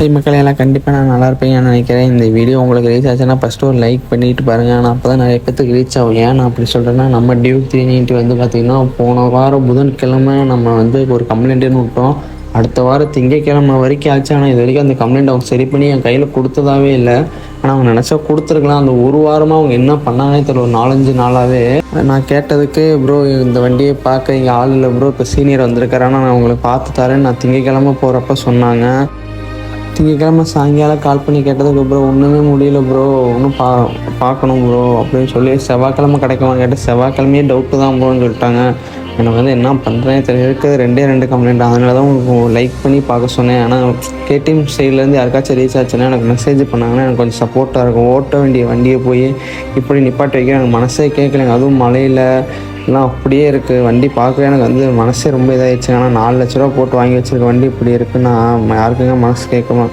High மக்களே எல்லாம் கண்டிப்பாக நான் நல்லா இருப்பீங்கன்னு நினைக்கிறேன். இந்த வீடியோ உங்களுக்கு ரீச் ஆச்சுன்னா ஃபஸ்ட்டு ஒரு லைக் பண்ணிட்டு பாருங்கள். ஆனால் அப்போ தான் நிறைய பேத்துக்கு ரீச் ஆகும். ஏன் நான் அப்படி சொல்கிறேன்னா, நம்ம டியூக் 390 வந்து பார்த்திங்கன்னா போன வாரம் புதன்கிழமை நம்ம வந்து ஒரு கம்ப்ளைண்ட்டுன்னு விட்டோம். அடுத்த வாரம் திங்கக்கிழமை வரைக்கும் ஆச்சு. ஆனால் இது வரைக்கும் அந்த கம்ப்ளைண்ட் அவங்க சரி பண்ணி என் கையில் கொடுத்ததாவே இல்லை. ஆனால் அவங்க நினச்சா கொடுத்துருக்கலாம். அந்த ஒரு வாரமாக அவங்க என்ன பண்ணாங்கன்னே தெரியல. ஒரு 4-5 நாளாகவே நான் கேட்டதுக்கு, ப்ரோ இந்த வண்டியை பார்க்க இங்கே ஆள் இல்லை ப்ரோ, இப்போ சீனியர் வந்திருக்காரு, ஆனால் நான் உங்களுக்கு பார்த்து தரேன்னு நான் திங்கக்கிழமை போகிறப்ப சொன்னாங்க. திங்கக்கிழமை சாயங்காலம் கால் பண்ணி கேட்டதுக்கு ப்ரோ ஒன்றுமே முடியல ப்ரோ, ஒன்றும் பார்க்கணும் ப்ரோ அப்படின்னு சொல்லி செவ்வாய்க்கிழமை கிடைக்குமா கேட்டால் செவ்வாய்க்கிழமையே டவுட்டு தான் ப்ரோன்னு சொல்லிட்டாங்க. எனக்கு வந்து என்ன பண்ணுறேன்னு தெரியல. இருக்குது 2 கம்ப்ளைண்ட். அதனால தான் உங்களுக்கு லைக் பண்ணி பார்க்க சொன்னேன். ஆனால் கேடிஎம் சைட்லேருந்து யாருக்காச்சும் ரீச் ஆச்சுன்னா எனக்கு மெசேஜ் பண்ணாங்கன்னா எனக்கு கொஞ்சம் சப்போர்ட்டாக இருக்கும். ஓட்ட வேண்டிய வண்டியை போய் இப்படி நிப்பாட்டி வைக்க எனக்கு மனசே கேட்கலைங்க. அதுவும் மழையில் எல்லாம் அப்படியே இருக்குது. வண்டி பார்க்கவே எனக்கு வந்து மனசே ரொம்ப இதாகிடுச்சு. ஆனால் 4 லட்ச ரூபா போட்டு வாங்கி வச்சுருக்க வண்டி இப்படி இருக்குன்னா யாருக்குங்க மனசு கேட்குமா?